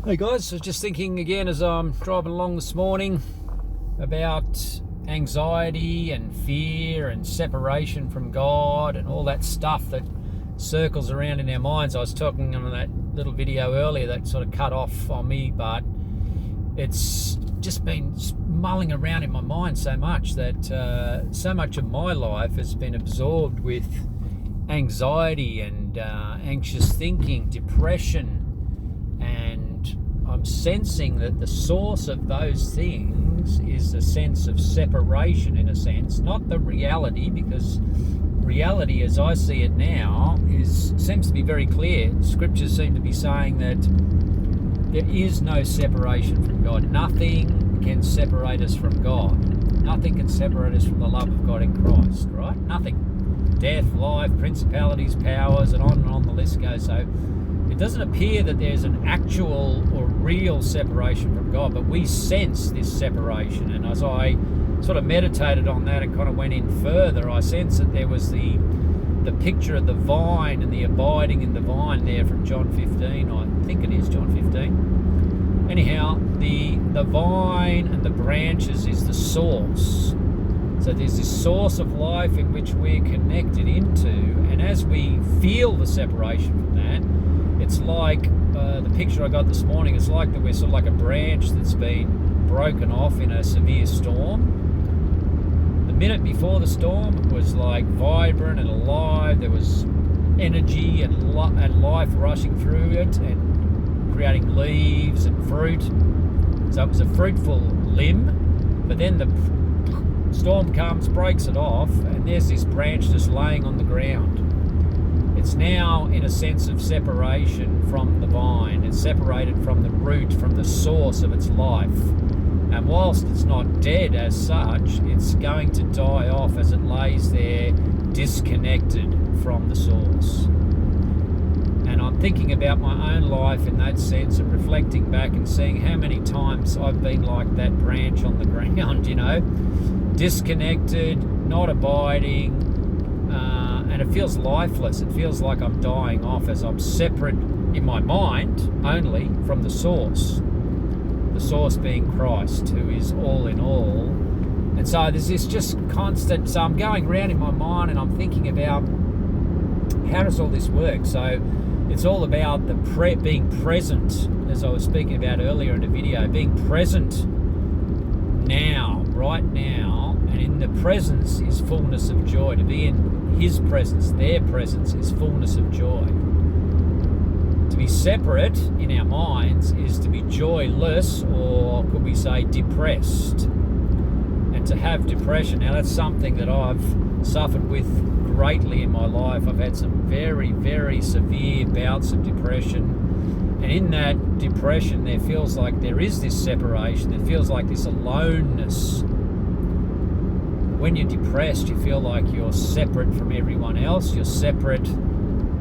Hey guys, I was just thinking again as I'm driving along this morning about anxiety and fear and separation from God and all that stuff that circles around in our minds. I was talking on that little video earlier that sort of cut off on me, but it's just been mulling around in my mind so much that so much of my life has been absorbed with anxiety and anxious thinking, depression, and I'm sensing that the source of those things is a sense of separation, in a sense, not the reality, because reality as I see it now seems to be very clear. Scriptures seem to be saying that there is no separation from God. Nothing can separate us from God. Nothing can separate us from the love of God in Christ, right? Nothing. Death, life, principalities, powers, and on the list goes. So it doesn't appear that there's an actual or real separation from God, but we sense this separation. And as I sort of meditated on that and kind of went in further, I sensed that there was the picture of the vine and the abiding in the vine there from John 15. I think it is John 15. Anyhow, the vine and the branches is the source. So there's this source of life in which we're connected into, and as we feel the separation from that, it's like the picture I got this morning, it's like that we're sort of like a branch that's been broken off in a severe storm. The minute before the storm, it was like vibrant and alive. There was energy and life rushing through it and creating leaves and fruit. So it was a fruitful limb, but then the storm comes, breaks it off, and there's this branch just laying on the ground. It's now in a sense of separation from the vine. It's separated from the root, from the source of its life. And whilst it's not dead as such, it's going to die off as it lays there disconnected from the source. And I'm thinking about my own life in that sense and reflecting back and seeing how many times I've been like that branch on the ground, disconnected, not abiding, and it feels lifeless. It feels like I'm dying off as I'm separate in my mind only from the source being Christ, who is all in all. And so there's this just constant, so I'm going around in my mind and I'm thinking about how does all this work. So it's all about being present, as I was speaking about earlier in the video, being present now, right now, and in the presence is fullness of joy. To be in His presence, their presence, is fullness of joy. To be separate in our minds is to be joyless, or could we say depressed. And to have depression, now that's something that I've suffered with greatly in my life. I've had some very, very severe bouts of depression. And in that depression, there feels like there is this separation. There feels like this aloneness. When you're depressed, you feel like you're separate from everyone else. You're separate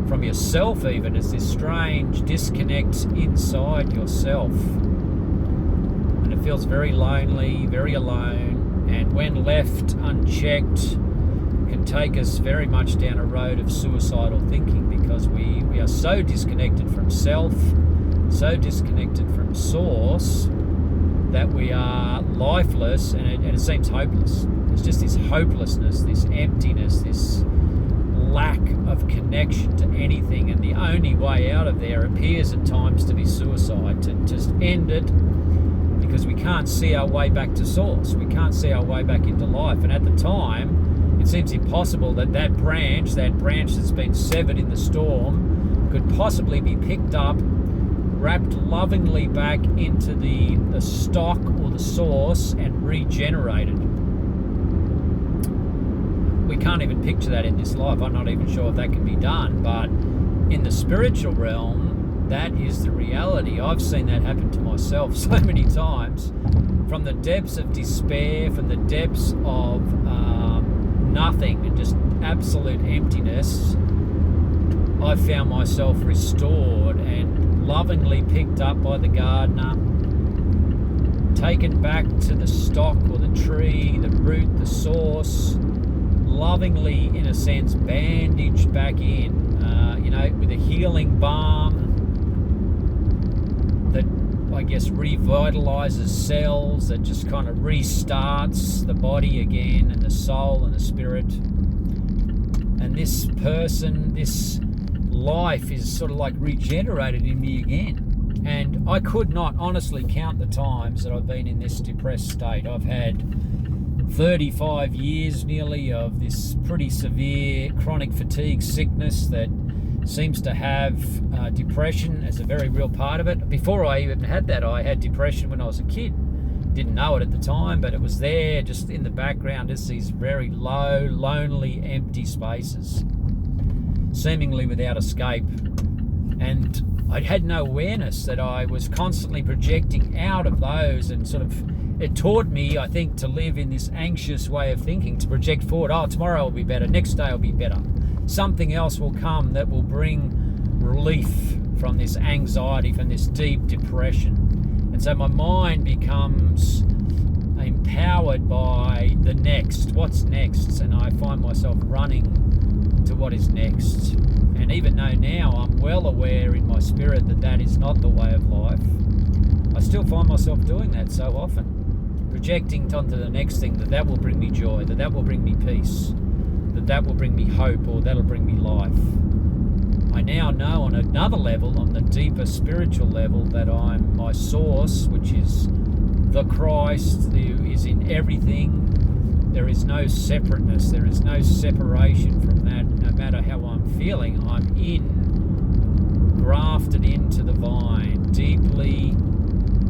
from yourself even. It's this strange disconnect inside yourself. And it feels very lonely, very alone. And when left unchecked, can take us very much down a road of suicidal thinking, because we are so disconnected from self, so disconnected from source, that we are lifeless, and it seems hopeless. There's just this hopelessness, this emptiness, this lack of connection to anything, and the only way out of there appears at times to be suicide, to just end it, because we can't see our way back to source. We can't see our way back into life. And at the time, it seems impossible that branch that's been severed in the storm could possibly be picked up, wrapped lovingly back into the stock or the source and regenerated. We can't even picture that in this life. I'm not even sure if that can be done, but in the spiritual realm, that is the reality. I've seen that happen to myself so many times, from the depths of despair, from the depths of nothing and just absolute emptiness. I've found myself restored and lovingly picked up by the gardener, taken back to the stock or the tree, the root, the source, lovingly, in a sense, bandaged back in, with a healing balm that guess, revitalizes cells, that just kind of restarts the body again and the soul and the spirit. And this person, this life is sort of like regenerated in me again. And I could not honestly count the times that I've been in this depressed state. I've had 35 years nearly of this pretty severe chronic fatigue sickness that seems to have depression as a very real part of it. Before I even had that, I had depression when I was a kid. Didn't know it at the time, but it was there just in the background, just these very low, lonely, empty spaces, seemingly without escape. And I had no awareness that I was constantly projecting out of those, and sort of it taught me, I think, to live in this anxious way of thinking, to project forward. Oh, tomorrow will be better, next day will be better. Something else will come that will bring relief from this anxiety, from this deep depression. And so my mind becomes empowered by the next, what's next, and I find myself running to what is next. And even though now I'm well aware in my spirit that that is not the way of life, I still find myself doing that so often, projecting onto the next thing, that will bring me joy, that will bring me peace, that will bring me hope, or that'll bring me life. I now know on another level, on the deeper spiritual level, that I'm my source, which is the Christ, who is in everything. There is no separateness, there is no separation from that. No matter how I'm feeling, I'm grafted into the vine, deeply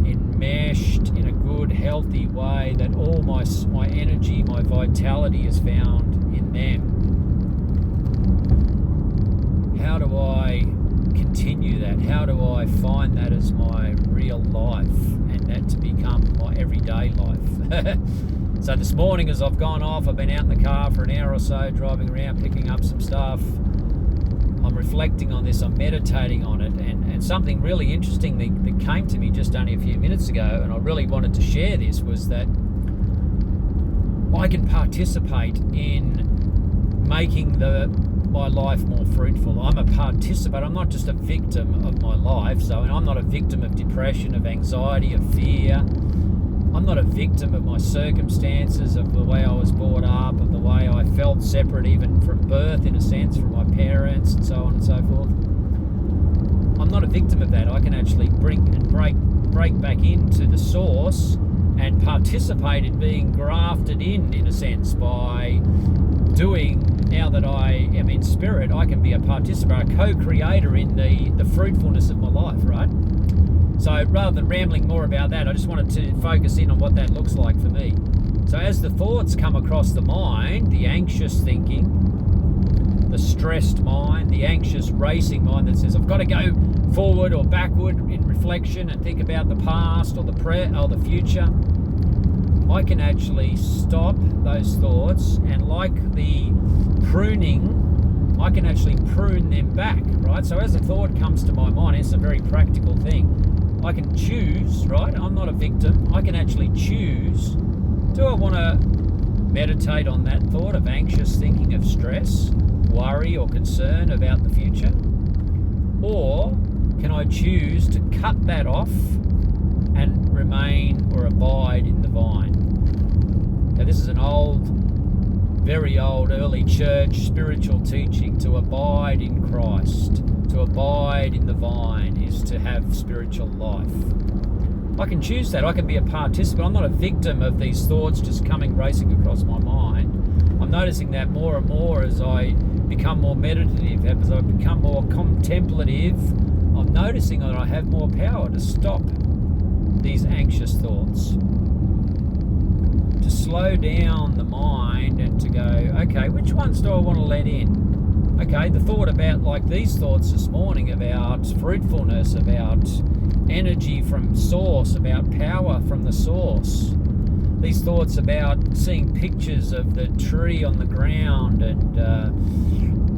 enmeshed in a good, healthy way, that all my energy, my vitality is found in them. How do I continue that? How do I find that as my real life, and that to become my everyday life? So this morning, as I've gone off, I've been out in the car for an hour or so, driving around, picking up some stuff. I'm reflecting on this, I'm meditating on it, and something really interesting that came to me just only a few minutes ago, and I really wanted to share this, was that I can participate in making my life more fruitful. I'm a participant. I'm not just a victim of my life. So I'm not a victim of depression, of anxiety, of fear. I'm not a victim of my circumstances, of the way I was brought up, of the way I felt separate even from birth, in a sense, from my parents, and so on and so forth. I'm not a victim of that. I can actually break back into the source and participate in being grafted in a sense, by doing, now that I am in spirit, I can be a participant, a co-creator in the fruitfulness of my life, right? So rather than rambling more about that, I just wanted to focus in on what that looks like for me. So as the thoughts come across the mind, the anxious thinking, the stressed mind, the anxious racing mind that says, I've got to go forward or backward in reflection and think about the past or the future, I can actually stop those thoughts, and like the pruning, I can actually prune them back, right? So as a thought comes to my mind, it's a very practical thing. I can choose, right? I'm not a victim. I can actually choose, do I want to meditate on that thought of anxious thinking, of stress, worry or concern about the future? Or can I choose to cut that off and remain or abide in the vine? Now, this is an very old early church spiritual teaching. To abide in Christ, to abide in the vine, is to have spiritual life. I can choose that. I can be a participant. I'm not a victim of these thoughts just racing across my mind. I'm noticing that more and more as I become more meditative, as I become more contemplative. I'm noticing that I have more power to stop these anxious thoughts, to slow down the mind and to go, okay, which ones do I want to let in? Okay, the thought about, like these thoughts this morning, about fruitfulness, about energy from source, about power from the source. These thoughts about seeing pictures of the tree on the ground, and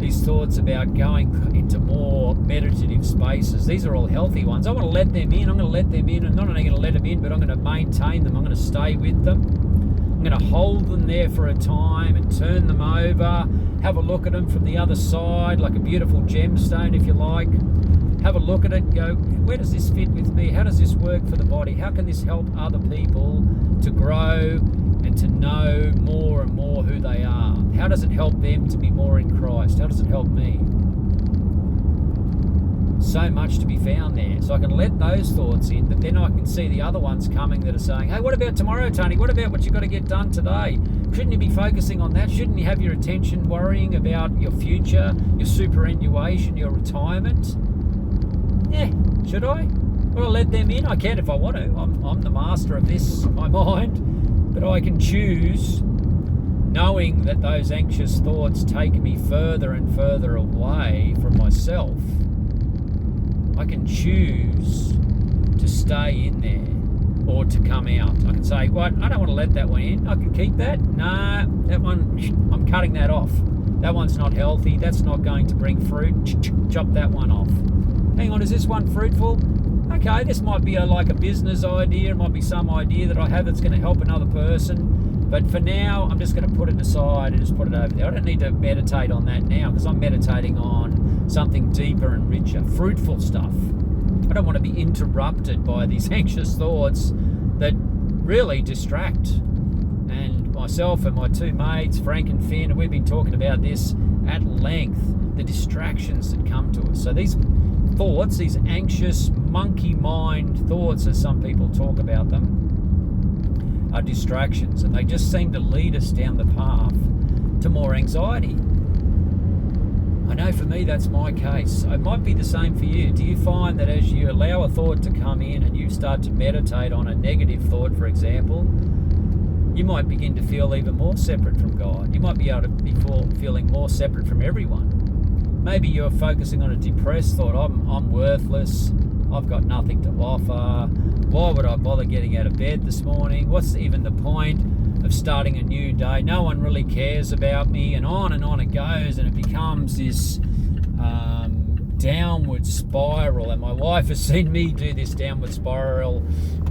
these thoughts about going into more meditative spaces. These are all healthy ones. I want to let them in. I'm going to let them in, and not only going to let them in, but I'm going to maintain them. I'm going to stay with them. I'm going to hold them there for a time and turn them over, have a look at them from the other side, like a beautiful gemstone, if you like. have a look at it and go, where does this fit with me? How does this work for the body? How can this help other people to grow and to know more and more who they are? How does it help them to be more in Christ? How does it help me? So much to be found there. So I can let those thoughts in, but then I can see the other ones coming that are saying, hey, what about tomorrow, Tony? What about what you've got to get done today? Shouldn't you be focusing on that? Shouldn't you have your attention worrying about your future, your superannuation, your retirement? Yeah, should I? Well, I'll let them in. I can if I want to. I'm the master of this, my mind. But I can choose, knowing that those anxious thoughts take me further and further away from myself. I can choose to stay in there or to come out. I can say, what? I don't want to let that one in. I can keep that. Nah, that one, I'm cutting that off. That one's not healthy. That's not going to bring fruit. Chop that one off. Hang on, is this one fruitful? Okay, this might be like a business idea. It might be some idea that I have that's going to help another person. But for now, I'm just going to put it aside and just put it over there. I don't need to meditate on that now because I'm meditating on something deeper and richer, fruitful stuff. I don't want to be interrupted by these anxious thoughts that really distract. And myself and my two mates, Frank and Finn, and we've been talking about this at length, the distractions that come to us. So these thoughts, these anxious monkey mind thoughts, as some people talk about them, are distractions, and they just seem to lead us down the path to more anxiety. I know for me that's my case. It might be the same for you. Do you find that as you allow a thought to come in and you start to meditate on a negative thought, for example, you might begin to feel even more separate from God? You might be able to be feeling more separate from everyone. Maybe you're focusing on a depressed thought. I'm worthless. I've got nothing to offer. Why would I bother getting out of bed this morning? What's even the point of starting a new day? No one really cares about me, and on it goes, and it becomes this downward spiral. And my wife has seen me do this downward spiral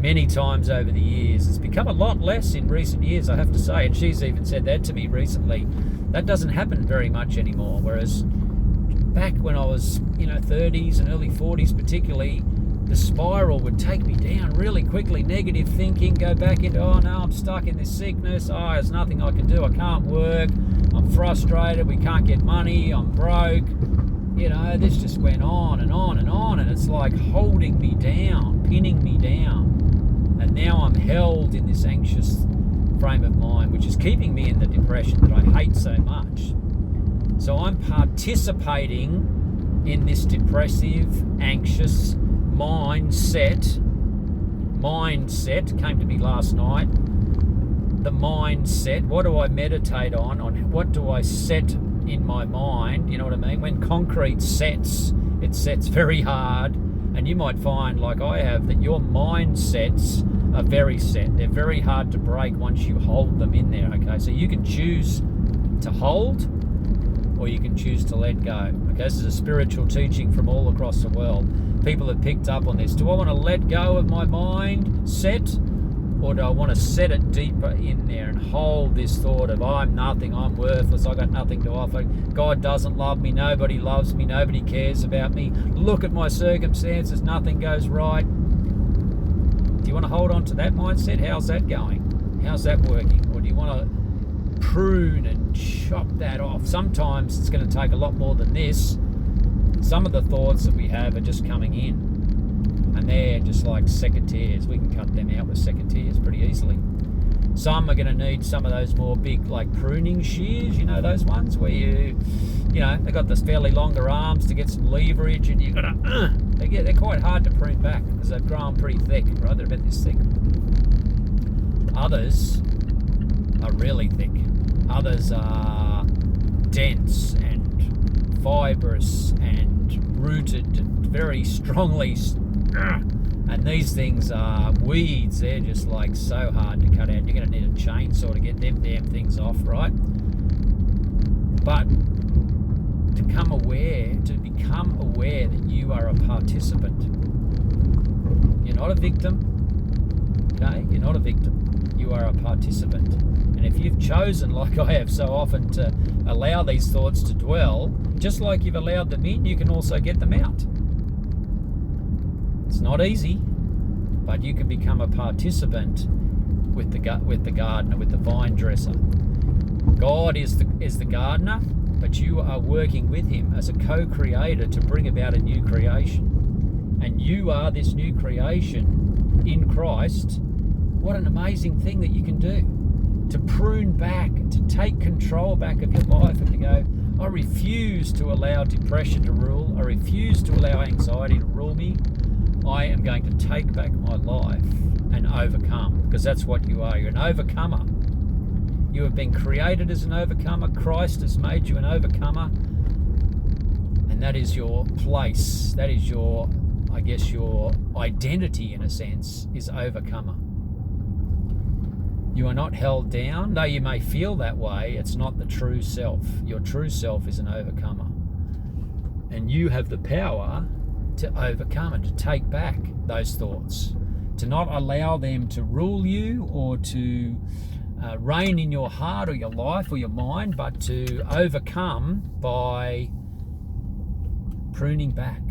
many times over the years. It's become a lot less in recent years, I have to say, and she's even said that to me recently. That doesn't happen very much anymore, whereas back when I was, 30s and early 40s particularly, the spiral would take me down really quickly. Negative thinking, go back into, oh no, I'm stuck in this sickness. Oh, there's nothing I can do. I can't work. I'm frustrated. We can't get money. I'm broke. This just went on and on and on. And it's like holding me down, pinning me down. And now I'm held in this anxious frame of mind, which is keeping me in the depression that I hate so much. So I'm participating in this depressive, anxious mindset came to me last night. The mindset, what do I meditate on what do I set in my mind? You know what I mean? When concrete sets, it sets very hard, and you might find, like I have, that your mindsets are very set. They're very hard to break once you hold them in there. Okay, so you can choose to hold, or you can choose to let go. Okay, this is a spiritual teaching from all across the world. People have picked up on this. Do I want to let go of my mind set, or do I want to set it deeper in there and hold this thought of I'm nothing, I'm worthless, I got nothing to offer, God doesn't love me, nobody loves me, nobody cares about me, look at my circumstances, nothing goes right. Do you want to hold on to that mindset? How's that going? How's that working? Or do you want to prune and chop that off? Sometimes it's going to take a lot more than this. Some of the thoughts that we have are just coming in, and they're just like secateurs. We can cut them out with secateurs pretty easily. Some are going to need some of those more big, like pruning shears, those ones where they've got this fairly longer arms to get some leverage, and you've got to, they're quite hard to prune back because they've grown pretty thick, right? They're about this thick. Others are really thick. Others are dense and fibrous and rooted very strongly, and these things are weeds. They're just like so hard to cut out. You're going to need a chainsaw to get them damn things off, right? But to become aware that you are a participant. You're not a victim, okay? You're not a victim. You are a participant. And if you've chosen, like I have so often, to allow these thoughts to dwell, just like you've allowed them in, you can also get them out. It's not easy, but you can become a participant with the gardener, with the vine dresser. God is the gardener, but you are working with him as a co-creator to bring about a new creation. And you are this new creation in Christ. What an amazing thing that you can do. To prune back, to take control back of your life and to go, I refuse to allow depression to rule. I refuse to allow anxiety to rule me. I am going to take back my life and overcome, because that's what you are. You're an overcomer. You have been created as an overcomer. Christ has made you an overcomer. And that is your place. That is your, I guess, your identity in a sense, is overcomer. You are not held down. Though you may feel that way, it's not the true self. Your true self is an overcomer. And you have the power to overcome and to take back those thoughts, to not allow them to rule you or to reign in your heart or your life or your mind, but to overcome by pruning back.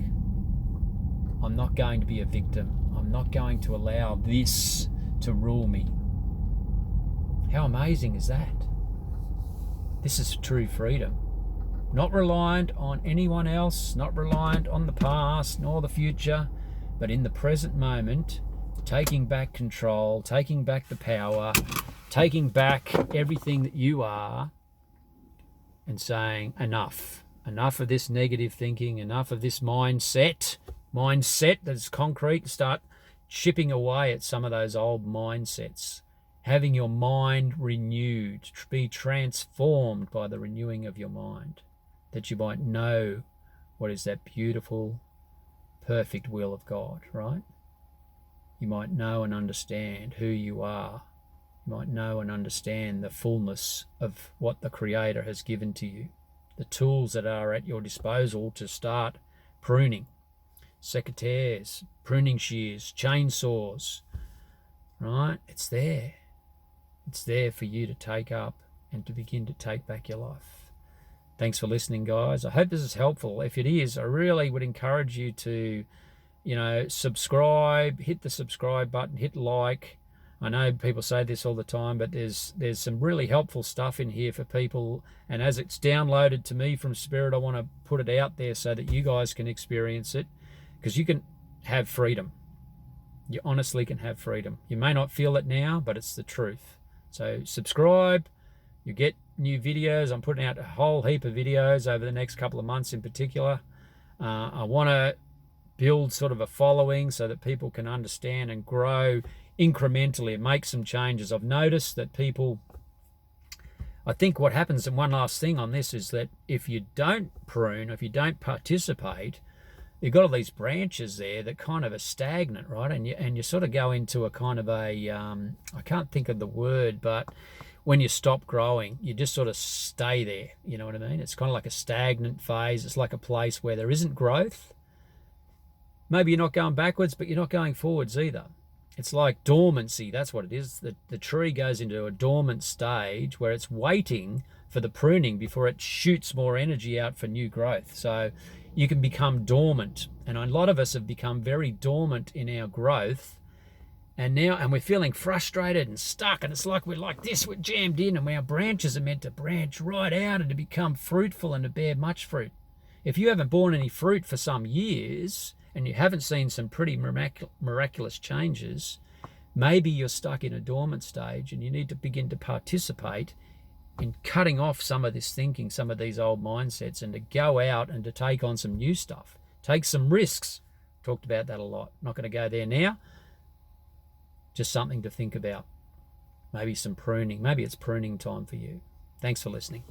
I'm not going to be a victim. I'm not going to allow this to rule me. How amazing is that? This is true freedom. Not reliant on anyone else, not reliant on the past nor the future, but in the present moment, taking back control, taking back the power, taking back everything that you are, and saying, enough. Enough of this negative thinking, enough of this mindset that's concrete. Start chipping away at some of those old mindsets. Having your mind renewed, be transformed by the renewing of your mind, that you might know what is that beautiful, perfect will of God, right? You might know and understand who you are. You might know and understand the fullness of what the Creator has given to you, the tools that are at your disposal to start pruning. Secateurs, pruning shears, chainsaws, right? It's there. It's there for you to take up and to begin to take back your life. Thanks for listening, guys. I hope this is helpful. If it is, I really would encourage you to, subscribe, hit the subscribe button, hit like. I know people say this all the time, but there's some really helpful stuff in here for people. And as it's downloaded to me from Spirit, I want to put it out there so that you guys can experience it, because you can have freedom. You honestly can have freedom. You may not feel it now, but it's the truth. So subscribe, you get new videos. I'm putting out a whole heap of videos over the next couple of months in particular. I want to build sort of a following so that people can understand and grow incrementally and make some changes. I've noticed that people, I think what happens, and one last thing on this, is that if you don't prune, if you don't participate, you've got all these branches there that kind of are stagnant, right? And you sort of go into a kind of a, I can't think of the word, but when you stop growing, you just sort of stay there. You know what I mean? It's kind of like a stagnant phase. It's like a place where there isn't growth. Maybe you're not going backwards, but you're not going forwards either. It's like dormancy. That's what it is. The tree goes into a dormant stage where it's waiting for the pruning before it shoots more energy out for new growth. So you can become dormant, and a lot of us have become very dormant in our growth, and we're feeling frustrated and stuck, and it's like we're like this, we're jammed in, and our branches are meant to branch right out and to become fruitful and to bear much fruit. If you haven't borne any fruit for some years and you haven't seen some pretty miraculous changes, maybe you're stuck in a dormant stage and you need to begin to participate in cutting off some of this thinking, some of these old mindsets, and to go out and to take on some new stuff. Take some risks. Talked about that a lot. Not going to go there now. Just something to think about. Maybe some pruning. Maybe it's pruning time for you. Thanks for listening.